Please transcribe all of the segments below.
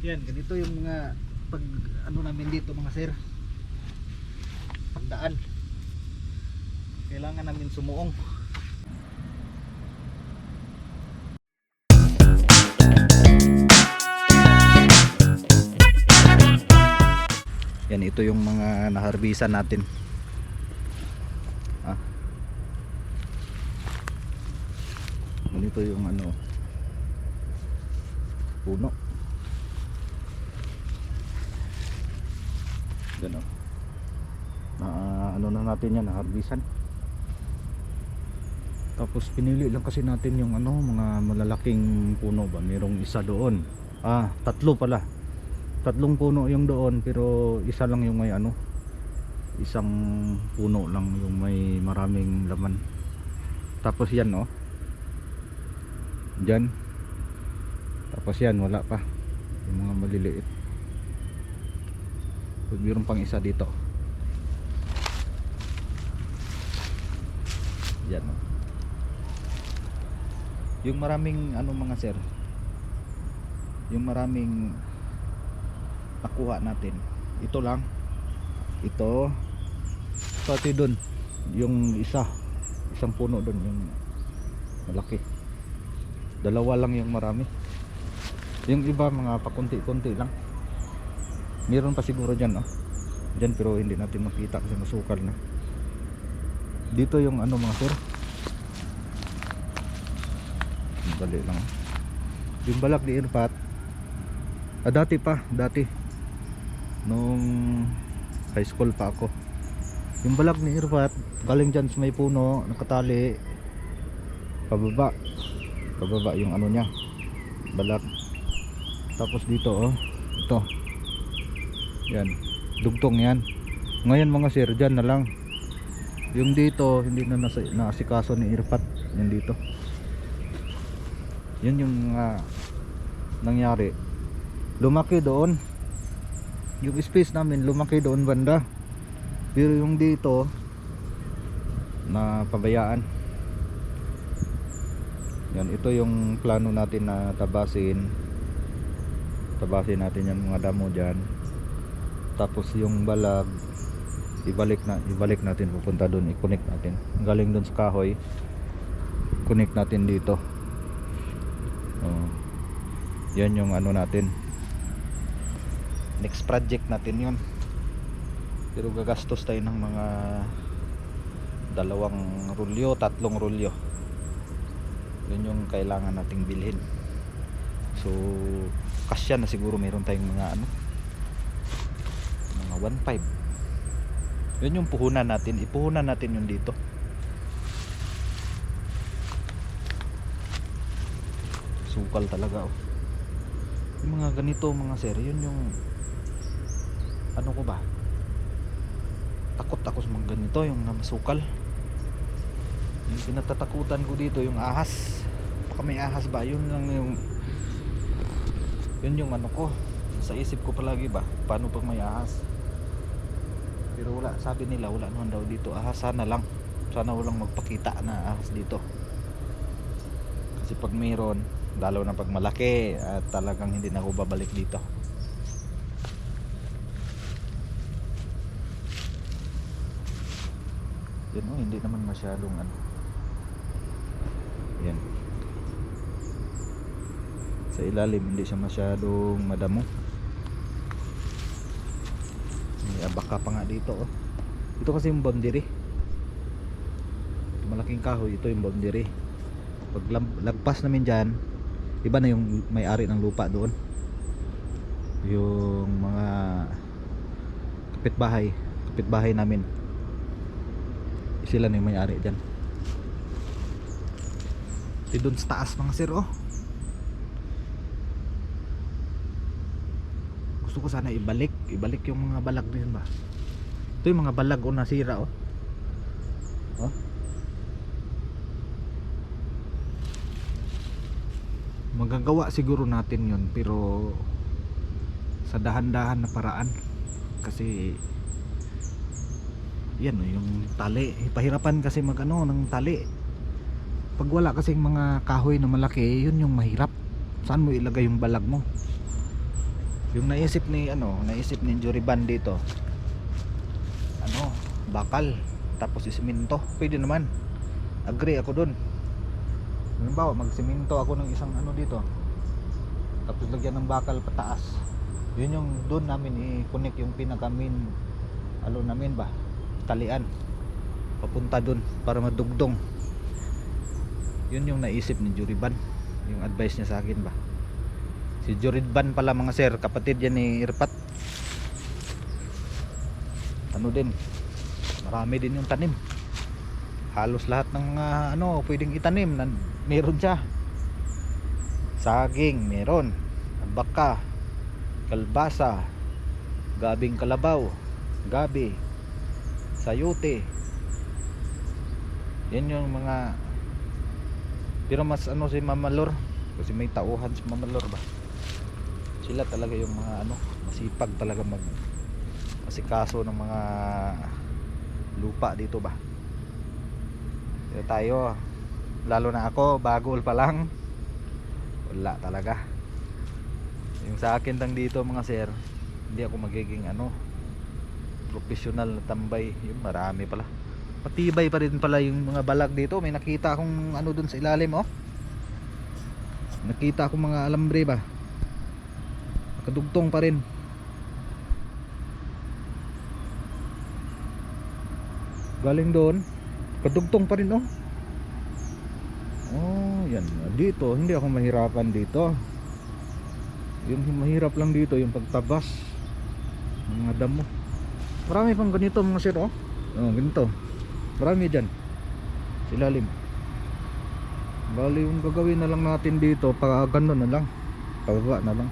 Yan, ganito yung mga pag ano namin dito mga sir. Pagdaan. Kailangan namin sumuong. Yan, ito yung mga naharbisan natin. Ah. Ganito yung ano puno. Yan o. Ano na natin yan, naharbisan. Tapos pinili lang kasi natin yung ano, mga malalaking puno ba. Merong isa doon. Tatlo pala. Tatlong puno yung doon, pero isa lang yung may ano. Isang puno lang yung may maraming laman. Tapos yan oh. Diyan. Tapos yan, wala pa. Yung mga maliliit. Mayroon pang isa dito. Yan oh. Yung maraming ano mga sir, yung maraming nakuha natin, ito lang, ito pati dun yung isang puno dun yung malaki, dalawa lang yung marami, yung iba mga pakunti-kunti lang. Meron pa siguro dyan dyan, pero hindi natin makita kasi masukal na. Dito yung ano mga sir, dali lang yung balak ni Irpat. Dati nung high school pa ako, yung balak ni Irpat galing dyan sa may puno, nakatali pababa yung ano niya, balak. Tapos dito ito yan, dugtong yan. Ngayon mga sir, dyan na lang yung dito, hindi na naasikaso ni Irpat. Yan dito, yun yung nangyari. Lumaki doon yung space namin, lumaki doon banda, pero yung dito na pabayaan. Yan, ito yung plano natin na tabasin natin yung mga damo dyan. Tapos yung balag ibalik natin, pupunta doon, i-connect natin galing doon sa kahoy, connect natin dito. Yan yung ano natin, next project natin yun. Pero gagastos tayo ng mga 2 rulyo, 3 rulyo. Yun yung kailangan nating bilhin. So kasya na siguro, meron tayong mga mga 1.5. Yun yung puhunan natin, ipuhunan natin yun dito. Sukal talaga yung mga ganito mga sir. Yun yung ano ko ba, takot ako sa mga ganito, yung namasukal. Yung pinatatakutan ko dito yung ahas. Baka may ahas ba, yun yung ano ko sa isip ko palagi ba, paano pag may ahas. Pero wala, sabi nila wala naman daw dito ahas. Sana walang magpakita na ahas dito, kasi pag mayroon, lalo na pag malaki, at talagang hindi na ako babalik dito. Yan hindi naman masyadong yan sa ilalim, hindi siya masyadong madamo. May abaka pa nga dito ito kasi yung boundary, malaking kahoy, ito yung boundary. Pag lagpas namin dyan, iba na yung may-ari ng lupa doon. Yung mga kapitbahay namin, sila na yung may-ari dyan. Doon sa taas mga sir gusto ko sana ibalik yung mga balag din ba. Ito yung mga balag nasira magagawa siguro natin yun, pero sa dahan-dahan na paraan. Kasi yan yung tali, pahirapan kasi magano ng tali. Pag wala kasing mga kahoy na malaki, yun yung mahirap. Saan mo ilagay yung balag mo? Yung naisip ni Juriban dito, bakal tapos isiminto, pwede naman, agree ako dun. Halimbawa magsiminto ako ng isang dito, tapos lagyan ng bakal pataas, yun yung doon namin i-connect yung pinaka main namin ba, talian papunta dun para madugdong. Yun yung naisip ni Juriban, yung advice niya sa akin ba. Si Juriban pala mga sir, kapatid yan ni Irpat. Din, marami din yung tanim, halos lahat ng mga pwedeng itanim meron siya. Saging meron, baka, kalbasa, gabing kalabaw, gabi, sayote. Yan yung mga, pero mas si Mamalor, kasi may tauhan si Mamalor ba, sila talaga yung mga masipag talaga masikaso ng mga lupa dito ba. Kaya tayo, lalo na ako, bagol pa lang, wala talaga. Yung sa akin lang dito mga sir, hindi ako magiging professional na tambay. Yung marami pala, matibay pa rin pala yung mga balag dito. May nakita akong dun sa ilalim, nakita akong mga alambre ba, nakadugtong pa rin. Galing doon, kadugtong pa rin. Yan dito, hindi ako mahirapan dito. Yung mahirap lang dito yung pagtabas mga damo. Marami pang ganito mga sir, ganito, marami dyan sa ilalim. Bali yung gagawin na lang natin dito, pa ganun na lang, pababa na lang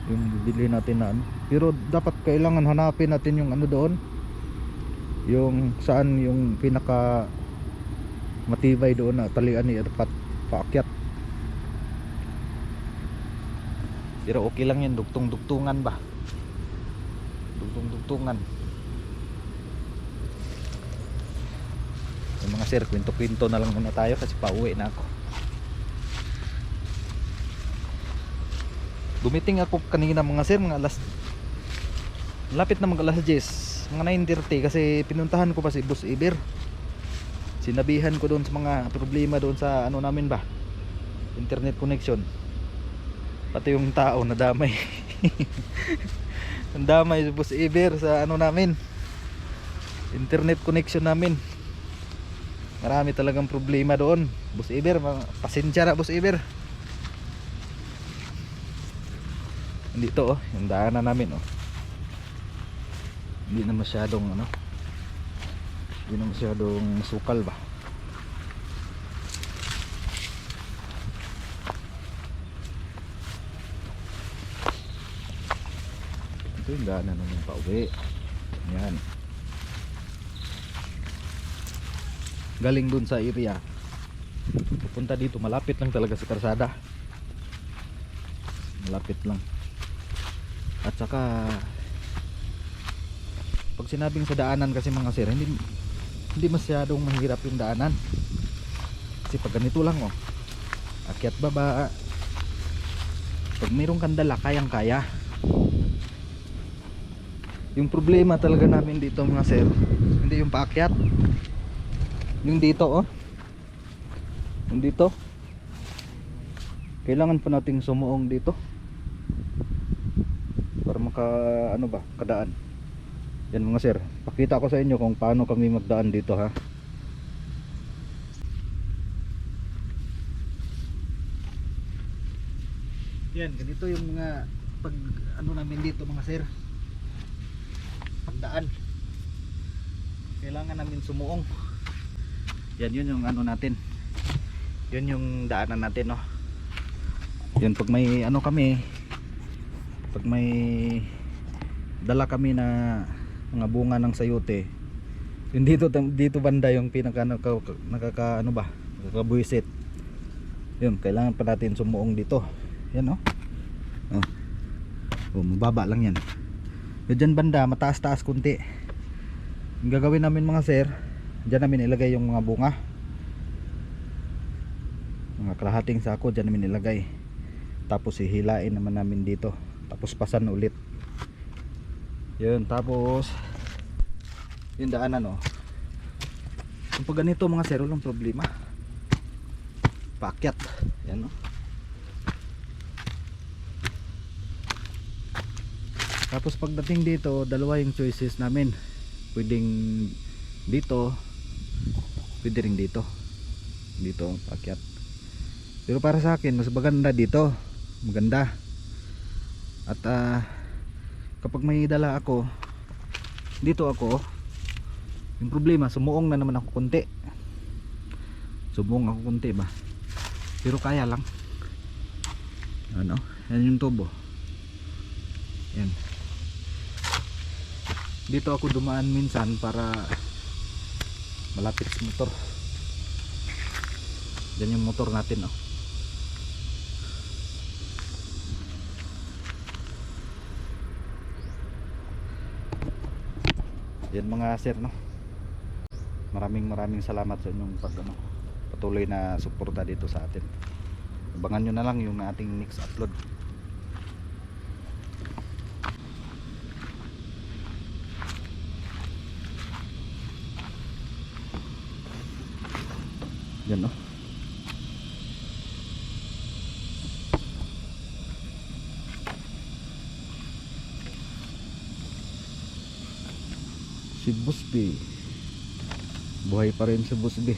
yung bibili natin na pero dapat kailangan hanapin natin yung doon, yung saan yung pinaka matibay doon na talian ni Irpat paakyat. Pero okay lang yan, dugtong-dugtungan ba, dugtong-dugtungan. Yung mga sir, kwento-kwento na lang muna tayo kasi pauwi na ako. Dumiting ako kanina mga sir, mga lapit na mag alas 10, mga 9:30, kasi pinuntahan ko pa si Boss Iber. Sinabihan ko doon sa mga problema doon sa namin ba, internet connection. Pati yung tao nadamay. Nadamay si Boss Iber sa namin, internet connection namin. Marami talagang problema doon, Boss Iber. Pasensya na Boss Iber. Dito yung daanan namin hindi na masyadong hindi na masyadong sukal ba. Ito yung daanan namin pauwi. Yan, galing dun sa area pupunta dito, malapit lang talaga sa karsada, malapit lang. At saka pag sinabing sa daanan kasi mga sir, hindi masyadong mahirap yung daanan, kasi pag ganito lang akyat baba, pag mayroong kang dala kayang kaya. Yung problema talaga namin dito mga sir, hindi yung paakyat, yung dito yung dito, kailangan pa nating sumuong dito para maka kadaan. Yan mga sir, pakita ko sa inyo kung paano kami magdaan dito ha. Yan, ganito yung mga pag namin dito mga sir, pagdaan kailangan namin sumuong. Yan, yun yung natin, yun yung daanan natin yun pag may kami, pag may dala kami na mga bunga ng sayote, yung dito banda yung pinaka nakakabuisit, yun kailangan pa natin sumuong dito. Yan mababa lang yan. Yung dyan banda mataas-taas kunti, yung gagawin namin mga sir, dyan namin ilagay yung mga bunga, mga kalahating sako dyan namin ilagay, tapos hihilain naman namin dito tapos pasan ulit. Yun, tapos yung daanan, oh. Kapag ganito mga sir, walang problema. Paakyat. Yan, oh. Tapos pagdating dito, dalawa yung choices namin. Pwedeng dito, pwede rin dito. Dito, paakyat. Pero para sa akin, mas maganda dito. Maganda. At kapag may dala ako, dito ako, yung problema, sumuong na naman ako konti. Sumuong ako konti ba? Pero kaya lang. Ano? Yan yung tubo. Yan. Dito ako dumaan minsan para malapit sa motor. Yan yung motor natin, oh. Yan mga sir, no. Maraming salamat sa inyong patuloy na suporta dito sa atin. Abangan nyo na lang yung ating next upload. Yan, no. Si Busby, buhay pa rin si Busby.